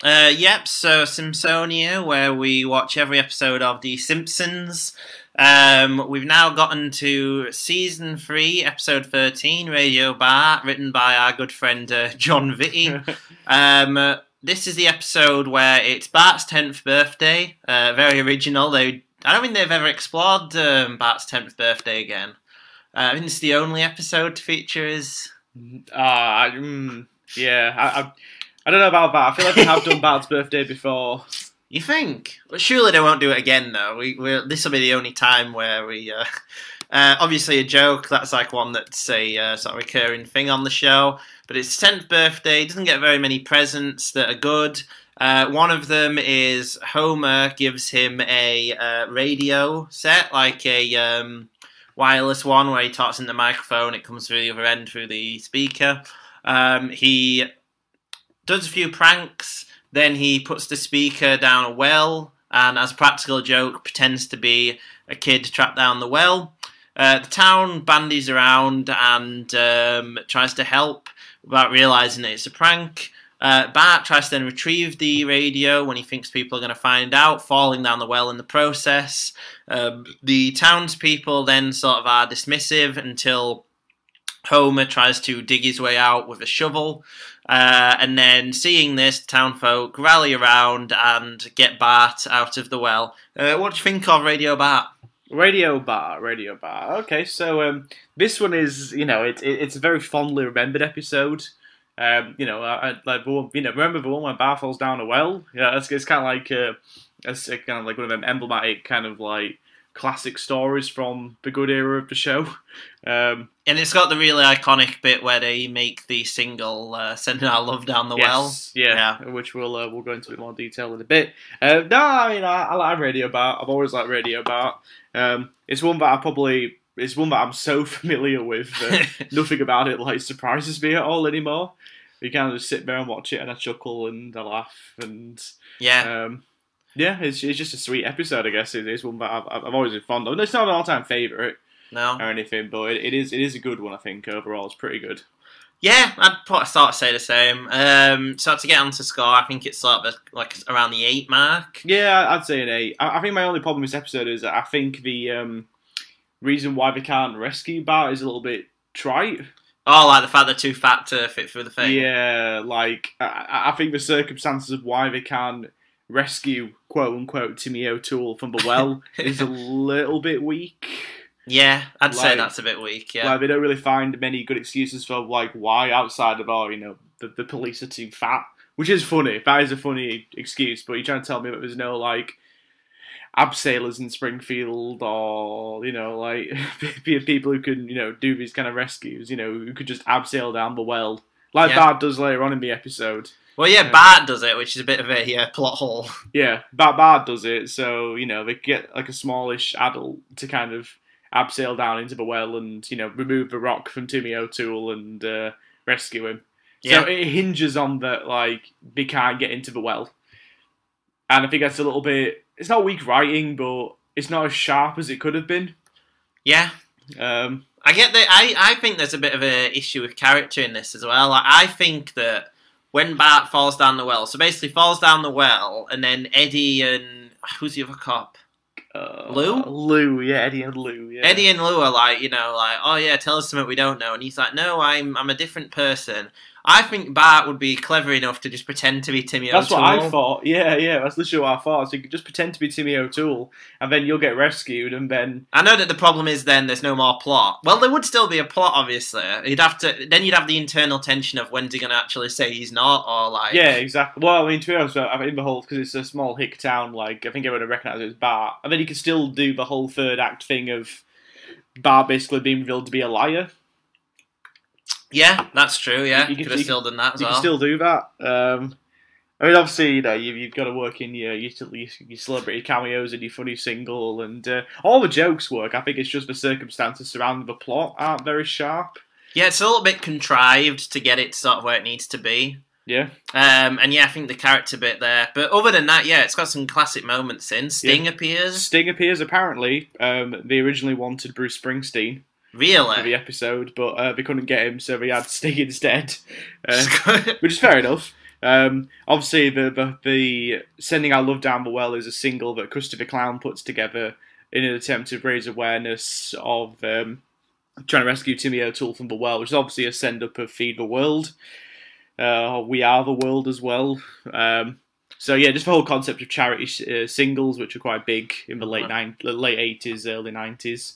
Yep, so Simpsonia, where we watch every episode of The Simpsons. We've now gotten to Season 3, Episode 13, Radio Bart, written by our good friend John Vitti. This is the episode where it's Bart's 10th birthday. Very original. I don't think they've ever explored Bart's 10th birthday again. I think it's the only episode to feature his... Yeah, I don't know about that. I feel like we have done Bart's birthday before. You think? Well, surely they won't do it again, though. This will be the only time where we... obviously a joke, that's like one that's a sort of recurring thing on the show. But it's 10th birthday, doesn't get very many presents that are good. One of them is Homer gives him a radio set, like a wireless one where he talks in the microphone, it comes through the other end through the speaker. He does a few pranks, then he puts the speaker down a well, and as a practical joke, pretends to be a kid trapped down the well. The town bandies around and tries to help without realising that it's a prank. Bart tries to then retrieve the radio when he thinks people are going to find out, falling down the well in the process. The townspeople then sort of are dismissive until Homer tries to dig his way out with a shovel. And then, seeing this, townfolk rally around and get Bart out of the well. What do you think of Radio Bart? Radio Bart. Okay, so this one is, it's a very fondly remembered episode. I remember the one where Bart falls down a well. Yeah, it's kind of like one of them emblematic kind of like classic stories from the good era of the show. And it's got the really iconic bit where they make the single "Sending Our Love Down the Well." Yeah, which we'll go into a bit more detail in a bit. I like Radio Bart. I've always liked Radio Bart. It's one that I'm so familiar with that nothing about it like surprises me at all anymore. You kind of just sit there and watch it and I chuckle and I laugh and it's just a sweat episode, I guess. It's one that I've always been fond of. It's not an all-time favourite or anything, but it is a good one, I think. Overall, it's pretty good. Yeah, I'd sort of say the same. So to get onto score, I think it's sort of like around the 8 mark. Yeah, I'd say an 8. I think my only problem with this episode is that I think the reason why they can't rescue Bart is a little bit trite. Oh, like the fact they're too fat to fit through the thing? Yeah, like, I think the circumstances of why they can't rescue, quote-unquote, Timmy O'Toole from the well is a little bit weak. Yeah, I'd say that's a bit weak, yeah. Like, they don't really find many good excuses for, like, why outside of, the police are too fat. Which is funny. That is a funny excuse, but you're trying to tell me that there's no, like, abseilers in Springfield or, people who can, do these kind of rescues, who could just abseil down the well. Like Bart does later on in the episode. Well, yeah, Bart does it, which is a bit of a plot hole. Yeah, Bart does it, so, they get, like, a smallish adult to kind of abseil down into the well and, remove the rock from Timmy O'Toole and rescue him. Yeah. So it hinges on that, like, they can't get into the well. And I think that's a little bit... It's not weak writing, but it's not as sharp as it could have been. Yeah. I get that. I think there's a bit of an issue with character in this as well. Like, I think that when Bart falls down the well, so basically falls down the well, and then Eddie and... Who's the other cop? Lou? Lou, yeah, Eddie and Lou, yeah. Eddie and Lou are like, oh yeah, tell us something we don't know. And he's like, no, I'm a different person. I think Bart would be clever enough to just pretend to be Timmy O'Toole. That's what I thought. Yeah, that's literally what I thought. So you could just pretend to be Timmy O'Toole, and then you'll get rescued, and then... I know that the problem is then there's no more plot. Well, there would still be a plot, obviously. You'd have the internal tension of when's he going to actually say he's not, or like... Yeah, exactly. Well, I mean, to be honest, in the whole, because it's a small hick town, like, I think everyone would recognise it as Bart. And then you could still do the whole third act thing of Bart basically being revealed to be a liar. Yeah, that's true, yeah. You could have still done that as well. You can still do that. I mean, obviously, you've got to work in your celebrity cameos and your funny single, and all the jokes work. I think it's just the circumstances surrounding the plot aren't very sharp. Yeah, it's a little bit contrived to get it sort of where it needs to be. Yeah. And yeah, I think the character bit there. But other than that, yeah, it's got some classic moments in. Sting appears. Sting appears, apparently. They originally wanted Bruce Springsteen. Really? For the episode, but they couldn't get him, so they had Sting instead. Which is fair enough. Obviously, the Sending Our Love Down the Well is a single that Krusty the Clown puts together in an attempt to raise awareness of trying to rescue Timmy O'Toole from the well, which is obviously a send-up of Feed the World. We Are the World as well. So yeah, just the whole concept of charity singles, which are quite big in the late 80s, early 90s.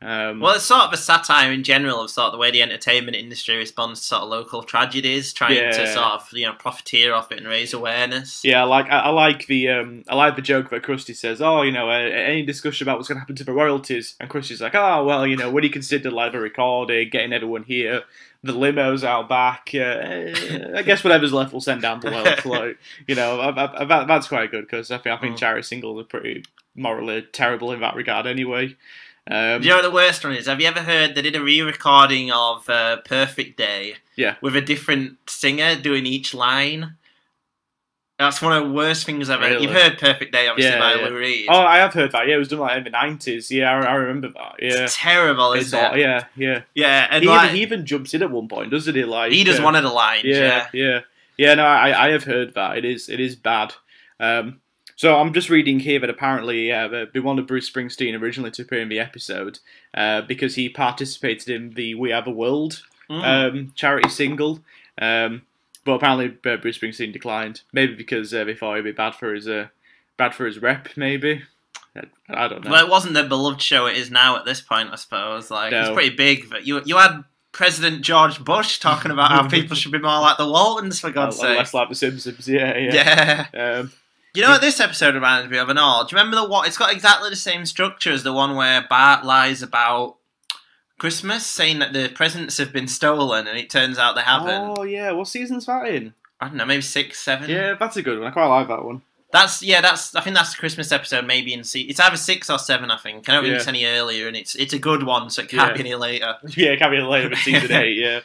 Well, it's sort of a satire in general of sort of the way the entertainment industry responds to sort of local tragedies, trying to sort of profiteer off it and raise awareness. Yeah, I like the joke that Krusty says, "Oh, any discussion about what's going to happen to the royalties?" And Krusty's like, "Oh, well, when you consider like the recording, getting everyone here, the limos out back, I guess whatever's left will send down the well." That's quite good because I think charity singles are pretty morally terrible in that regard anyway. Do you know what the worst one is? Have you ever heard they did a re-recording of Perfect Day? Yeah. With a different singer doing each line. That's one of the worst things I've heard. You've heard Perfect Day, obviously, by Lou Reed. Oh, I have heard that. Yeah, it was done like in the 90s. Yeah, I remember that. Yeah. It's terrible, isn't it? Yeah. Yeah, and he even jumps in at one point, doesn't he? Like he does one of the lines. Yeah. No, I have heard that. It is bad. So I'm just reading here that apparently they wanted Bruce Springsteen originally to appear in the episode because he participated in the We Are the World charity single, but apparently Bruce Springsteen declined. Maybe because they thought it'd be bad for his rep. Maybe I don't know. Well, it wasn't the beloved show it is now at this point, I suppose. Like it's pretty big. But you had President George Bush talking about how people should be more like the Waltons, for God's sake. Less like the Simpsons. Yeah. You know what this episode reminds me of and all? Do you remember it's got exactly the same structure as the one where Bart lies about Christmas, saying that the presents have been stolen, and it turns out they haven't. Oh yeah, what season's that in? I don't know, maybe 6, 7. Yeah, that's a good one. I quite like that one. I think that's the Christmas episode, maybe it's either 6 or 7, I think. I don't think it's any earlier, and it's a good one, so it can't be any later. Yeah, it can't be any later, but season 8, yeah.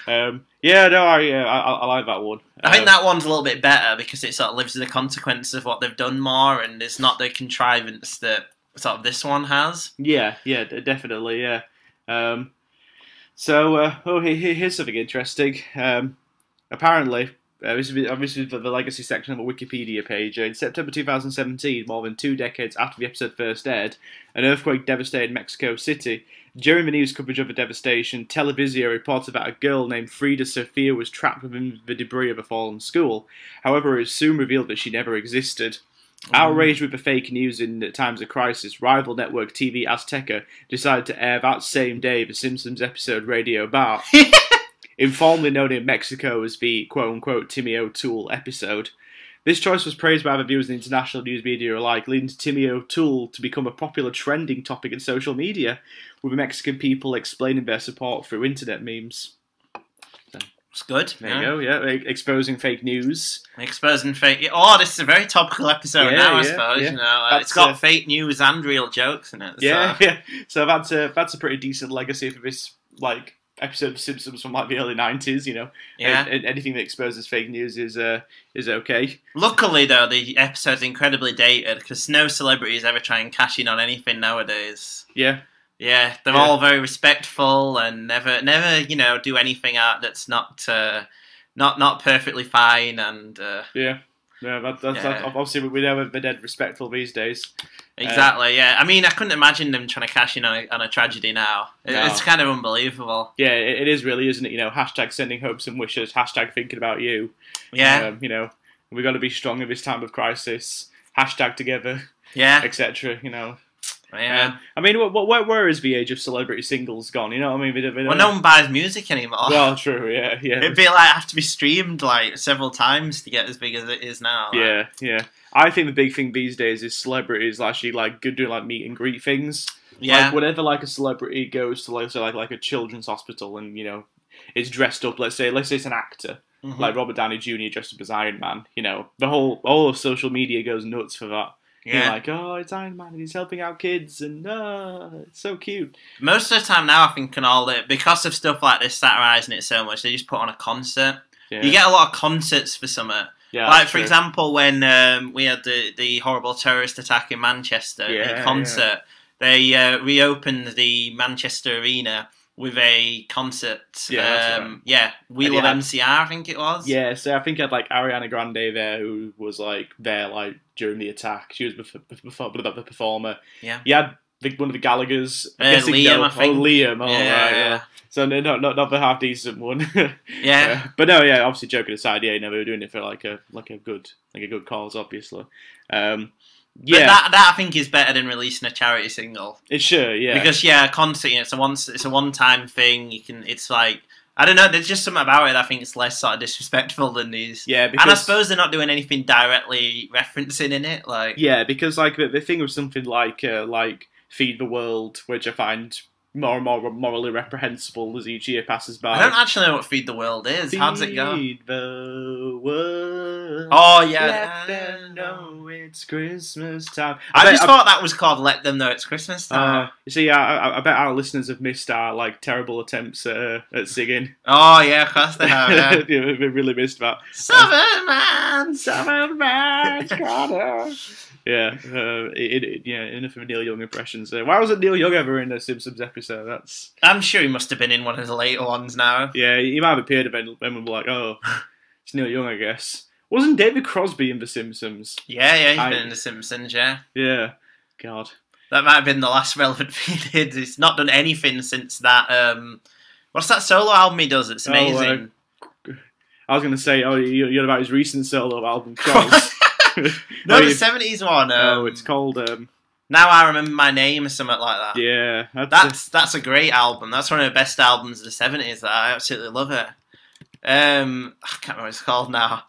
I like that one. I think that one's a little bit better because it sort of lives with the consequences of what they've done more, and it's not the contrivance that sort of this one has. Yeah, definitely, yeah. Here's something interesting. Apparently, this is the legacy section of a Wikipedia page. In September 2017, more than 2 decades after the episode first aired, an earthquake devastated Mexico City. During the news coverage of the devastation, Televisa reported that a girl named Frida Sofia was trapped within the debris of a fallen school. However, it was soon revealed that she never existed. Outraged with the fake news in times of crisis, rival network TV Azteca decided to air that same day the Simpsons episode Radio Bart. Informally known in Mexico as the quote-unquote Timmy O'Toole episode. This choice was praised by the viewers in international news media alike, leading to Timmy O'Toole to become a popular trending topic in social media, with Mexican people explaining their support through internet memes. It's good. There you go, yeah. Exposing fake news. Exposing fake... Oh, this is a very topical episode now, I suppose. Yeah. It's got fake news and real jokes in it. So. Yeah. So that's a pretty decent legacy for this, like... episode of Simpsons from like the early 90s, Yeah. And anything that exposes fake news is okay. Luckily, though, the episode's incredibly dated because no celebrities ever try and cash in on anything nowadays. Yeah. Yeah, they're all very respectful and never, do anything out that's not perfectly fine and. That's obviously we know they're dead respectful these days. Exactly. Yeah. I mean, I couldn't imagine them trying to cash in on a tragedy now. It's kind of unbelievable. Yeah, it is really, isn't it? Hashtag sending hopes and wishes. Hashtag thinking about you. Yeah. We've got to be strong in this time of crisis. Hashtag together. Yeah. Etc. Yeah. I mean, where is the age of celebrity singles gone? You know what I mean? Well, no one buys music anymore. Well, true, yeah. It'd be like have to be streamed like several times to get as big as it is now. Like. Yeah. I think the big thing these days is celebrities actually like doing like meet and greet things. Yeah. Like whenever like a celebrity goes to like a children's hospital and is dressed up. Let's say it's an actor. Mm-hmm. Like Robert Downey Jr. dressed up as Iron Man. The all of social media goes nuts for that. Yeah. You're like, oh, it's Iron Man and he's helping out kids and it's so cute. Most of the time now I think because of stuff like this satirising it so much, they just put on a concert. Yeah. You get a lot of concerts for summer. Yeah, like for example when we had the horrible terrorist attack in Manchester, the concert, they reopened the Manchester Arena with a concert. Yeah, We Love MCR, I think it was. Yeah, so I think I had like Ariana Grande there, who was like there like during the attack. She was the performer. Yeah. You had one of the Gallaghers. Liam, I think. Liam. Oh, yeah. right. Yeah. So not the half decent one. Yeah. But no, yeah. Obviously, joking aside, yeah, we were doing it for like a good cause, obviously. Yeah, but that I think is better than releasing a charity single. It's sure, yeah. Because a concert, it's a one-time thing. It's like, I don't know. There's just something about it. I think it's less sort of disrespectful than these. Yeah, because, and I suppose they're not doing anything directly referencing in it. Like, yeah, because like the thing with something like Feed the World, which I find more and more morally reprehensible as each year passes by. I don't actually know what Feed the World is. How does it go? Feed the world. Oh yeah. Let them know it's Christmas time. I just thought that was called "Let Them Know It's Christmas Time." You see, I bet our listeners have missed our like terrible attempts at singing. Oh yeah, of course they have. Yeah. We really missed that. Seven man, Carter. Yeah, enough of Neil Young impressions. Why wasn't Neil Young ever in a Simpsons episode? I'm sure he must have been in one of the later ones now. Yeah, he might have appeared and we were like, oh, it's Neil Young, I guess. Wasn't David Crosby in The Simpsons? Yeah, he's been in The Simpsons, yeah. Yeah, God. That might have been the last relevant thing he did. He's not done anything since that. What's that solo album he does? It's amazing. I was going to say, you're about his recent solo album, Charles. No, the 70s one. It's called... Now I Remember My Name or something like that. Yeah. That's a great album. That's one of the best albums of the 70s. I absolutely love it. I can't remember what it's called now.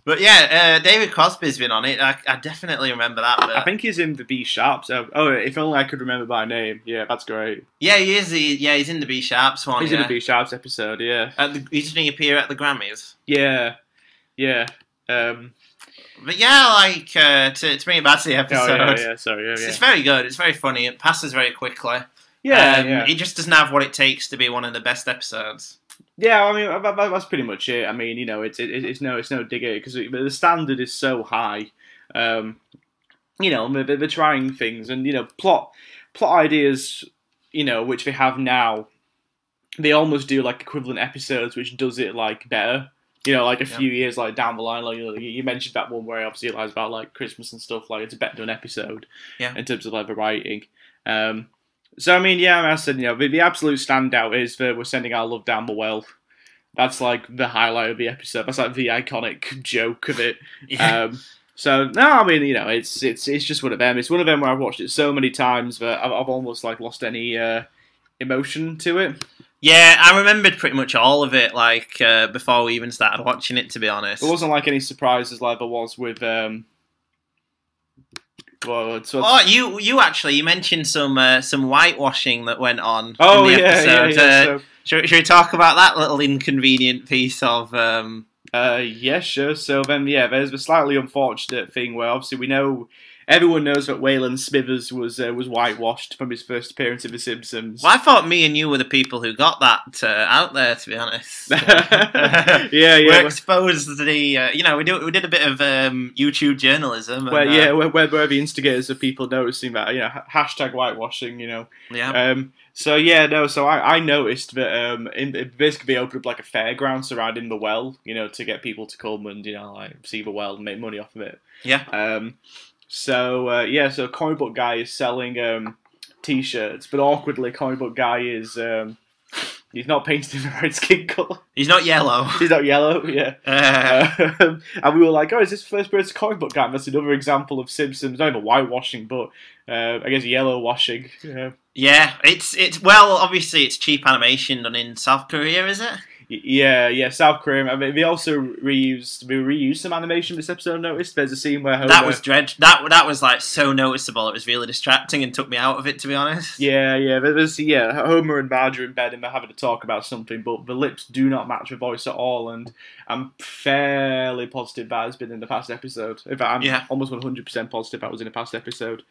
But yeah, David Crosby's been on it. I definitely remember that bit. I think he's in the B Sharps. If only I could remember by name. Yeah, that's great. Yeah, he is. He's in the B Sharps one. He's in the B Sharps episode, yeah. Didn't he appear at the Grammys? Yeah. But yeah, like, to bring it back to the episode. Sorry. It's very good. It's very funny. It passes very quickly. Yeah. It just doesn't have what it takes to be one of the best episodes. Yeah, I mean that's pretty much it. I mean, it's no digger because the standard is so high. They're trying things and plot ideas, which they have now. They almost do like equivalent episodes, which does it like better. Like a few years like down the line, like you mentioned that one where obviously it lies about like Christmas and stuff. Like it's a better done episode, in terms of like the writing. So I mean, I said the absolute standout is that we're sending our love down the well. That's like the highlight of the episode. That's like the iconic joke of it. Yeah. So no, I mean it's just one of them. It's one of them where I've watched it so many times that I've almost like lost any emotion to it. Yeah, I remembered pretty much all of it, like, before we even started watching it, to be honest. There wasn't, like, any surprises like there was with, you mentioned some whitewashing that went on in the episode. Yeah. Should we talk about that little inconvenient piece of... Yeah, sure. So then, there's the slightly unfortunate thing where obviously we know... Everyone knows that Waylon Smithers was whitewashed from his first appearance in The Simpsons. Well, I thought me and you were the people who got that out there, to be honest. Yeah. We exposed the, we did a bit of YouTube journalism. Where the instigators of people noticing that, hashtag whitewashing, Yeah. So I noticed that it basically opened up like a fairground surrounding the well, to get people to come and like see the well and make money off of it. Yeah. So Comic Book Guy is selling T-shirts, but awkwardly, Comic Book Guy is he's not painted in the right skin colour. He's not yellow. He's not yellow, yeah. And we were like, is this first person Comic Book Guy? And that's another example of Simpsons, not even whitewashing, but I guess yellow washing. Yeah, it's well, obviously it's cheap animation done in South Korea, is it? Yeah, South Korea. I mean, they also reused some animation this episode. I noticed there's a scene where Homer... That was that was like so noticeable. It was really distracting and took me out of it, to be honest. Yeah. Homer and Marge are in bed and they're having to talk about something, but the lips do not match the voice at all. And I'm fairly positive that has been in the past episode. In fact, I'm almost 100% positive that was in a past episode.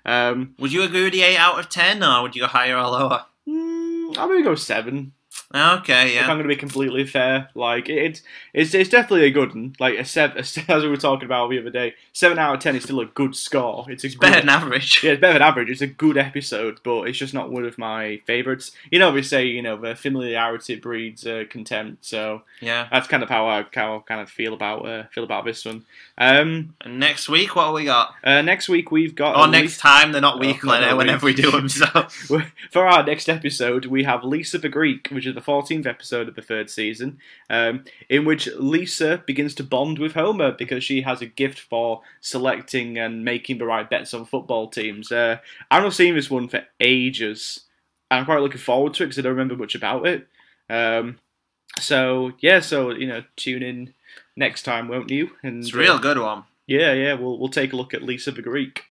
Would you agree with the 8 out of 10, or would you go higher or lower? I'm gonna go 7. Okay, If I'm yeah. going to be completely fair, like it's definitely a good one. Like as we were talking about the other day, 7 out of 10 is still a good score. It's Better than average. Yeah, it's better than average. It's a good episode, but it's just not one of my favourites. You know, we say the familiarity breeds contempt. So Yeah. that's kind of how I kind of feel about this one. And next week, what have we got? Next week we've got. Or next time, they're not weekly, not whenever we do them. So for our next episode, we have Lisa the Greek, which is the 14th episode of the third season, in which Lisa begins to bond with Homer because she has a gift for selecting and making the right bets on football teams. I've not seen this one for ages, and I'm quite looking forward to it because I don't remember much about it. So tune in next time, won't you? And it's a real good one. Yeah, we'll take a look at Lisa the Greek.